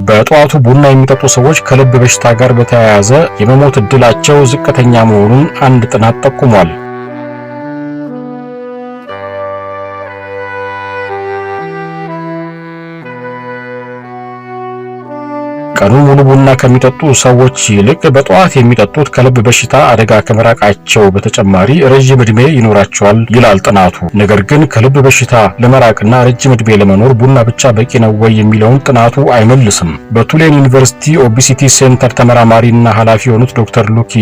በጠዋቱ ቡና የሚጠጡ ሰዎች ከልብ በሽታ ጋር በተያያዘ የመሞት እድላቸው ዝቅተኛ መሆኑን አንድ ጥናት ጠቁሟል። ቀኑን ሙሉ ቡና ከሚጠጡ ሰዎች ይልቅ በጠዋት የሚጠጡት ከልብ በሽታ አደጋ ከመራቃቸው በተጨማሪ ረጅም ዕድሜ ይኖራቸዋል ይላል ጥናቱ። ነገር ግን ከልብ በሽታ ለመራቅና ረጅም ዕድሜ ለመኖር ቡና ብቻ በቂ ነው ወይ የሚለውን ጥናቱ አይመልስም። በቱሌን ዩኒቨርሲቲ ኦቢሲቲ ሴንተር ተመራማሪና ኃላፊ የሆኑት ዶክተር ሉኪ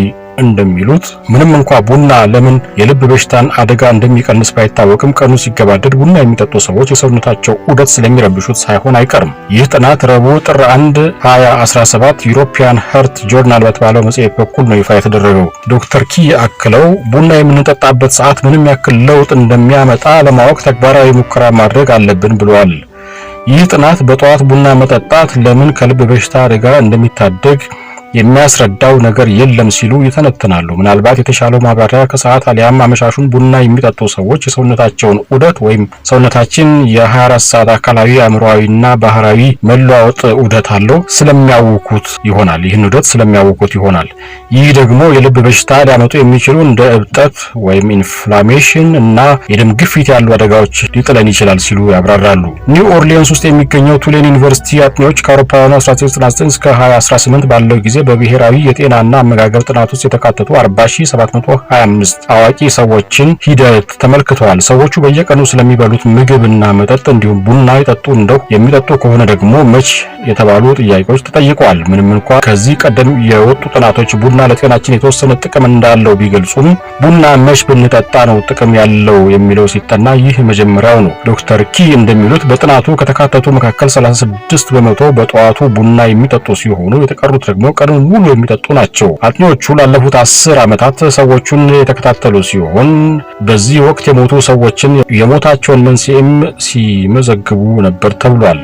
እንደሚሉት ምንም እንኳ ቡና ለምን የልብ በሽታን አደጋ እንደሚቀንስ ባይታወቅም ቀኑ ሲገባደድ ቡና የሚጠጡ ሰዎች የሰውነታቸው ዑደት ስለሚረብሹት ሳይሆን አይቀርም። ይህ ጥናት ረቡዕ ጥር 1 2017 ዩሮፒያን ሀርት ጆርናል በተባለው መጽሔት በኩል ነው ይፋ የተደረገው። ዶክተር ኪ አክለው ቡና የምንጠጣበት ሰዓት ምንም ያክል ለውጥ እንደሚያመጣ ለማወቅ ተግባራዊ ሙከራ ማድረግ አለብን ብለዋል። ይህ ጥናት በጠዋት ቡና መጠጣት ለምን ከልብ በሽታ አደጋ እንደሚታደግ የሚያስረዳው ነገር የለም ሲሉ ይተነትናሉ። ምናልባት የተሻለው ማብራሪያ ከሰዓት አሊያም አመሻሹን ቡና የሚጠጡ ሰዎች የሰውነታቸውን ዑደት ወይም ሰውነታችን የ24 ሰዓት አካላዊ፣ አእምሮአዊና ባህራዊ መለዋወጥ ዑደት አለው ስለሚያውኩት ይሆናል። ይህን ዑደት ስለሚያውኩት ይሆናል። ይህ ደግሞ የልብ በሽታ ሊያመጡ የሚችሉ እንደ እብጠት ወይም ኢንፍላሜሽን እና የደም ግፊት ያሉ አደጋዎች ሊጥለን ይችላል ሲሉ ያብራራሉ። ኒው ኦርሊንስ ውስጥ የሚገኘው ቱሌን ዩኒቨርሲቲ አጥኚዎች ከአውሮፓውያኑ 1999 እስከ 2018 ባለው ጊዜ በብሔራዊ የጤናና አመጋገብ ጥናት ውስጥ የተካተቱ 40725 አዋቂ ሰዎችን ሂደት ተመልክተዋል። ሰዎቹ በየቀኑ ስለሚበሉት ምግብና መጠጥ እንዲሁም ቡና ይጠጡ እንደው የሚጠጡ ከሆነ ደግሞ መች የተባሉ ጥያቄዎች ተጠይቀዋል። ምንም እንኳን ከዚህ ቀደም የወጡ ጥናቶች ቡና ለጤናችን የተወሰነ ጥቅም እንዳለው ቢገልጹም ቡና መች ብንጠጣ ነው ጥቅም ያለው የሚለው ሲጠና ይህ መጀመሪያው ነው። ዶክተር ኪ እንደሚሉት በጥናቱ ከተካተቱ መካከል 36 በመቶ በጠዋቱ ቡና የሚጠጡ ሲሆኑ የተቀሩት ደግሞ ቀኑን ሙሉ የሚጠጡ ናቸው። አጥኚዎቹ ላለፉት 10 ዓመታት ሰዎቹን የተከታተሉ ሲሆን በዚህ ወቅት የሞቱ ሰዎችን የሞታቸውን መንስኤም ሲመዘግቡ ነበር ተብሏል።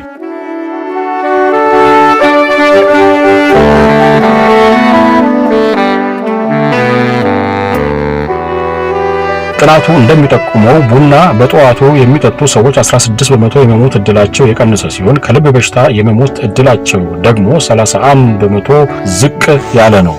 ጥናቱ እንደሚጠቁመው ቡና በጠዋቱ የሚጠጡ ሰዎች 16 በመቶ የመሞት እድላቸው የቀነሰ ሲሆን ከልብ በሽታ የመሞት እድላቸው ደግሞ 31 በመቶ ዝቅ ያለ ነው።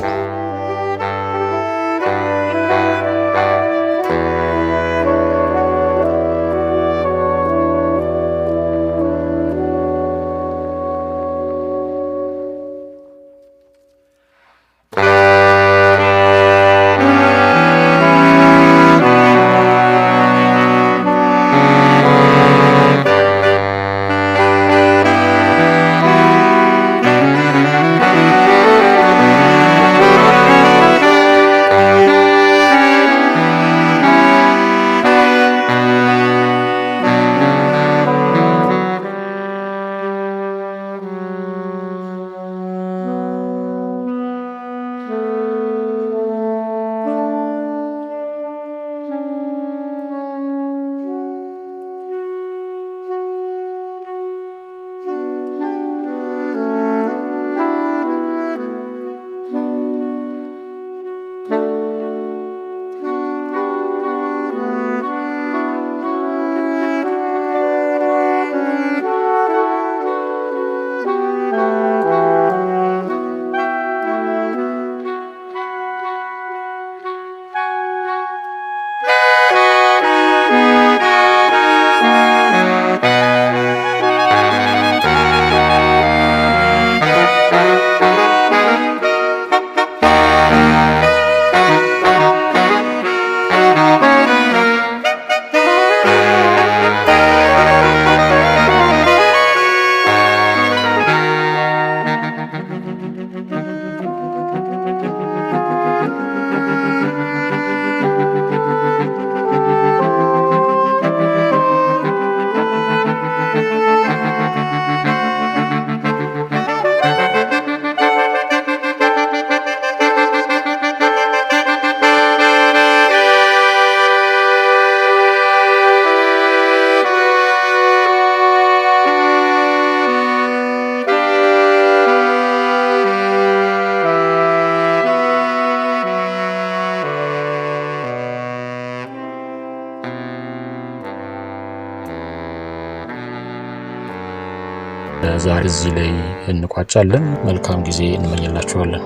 ዛሬ እዚህ ላይ እንቋጫለን። መልካም ጊዜ እንመኝላችኋለን።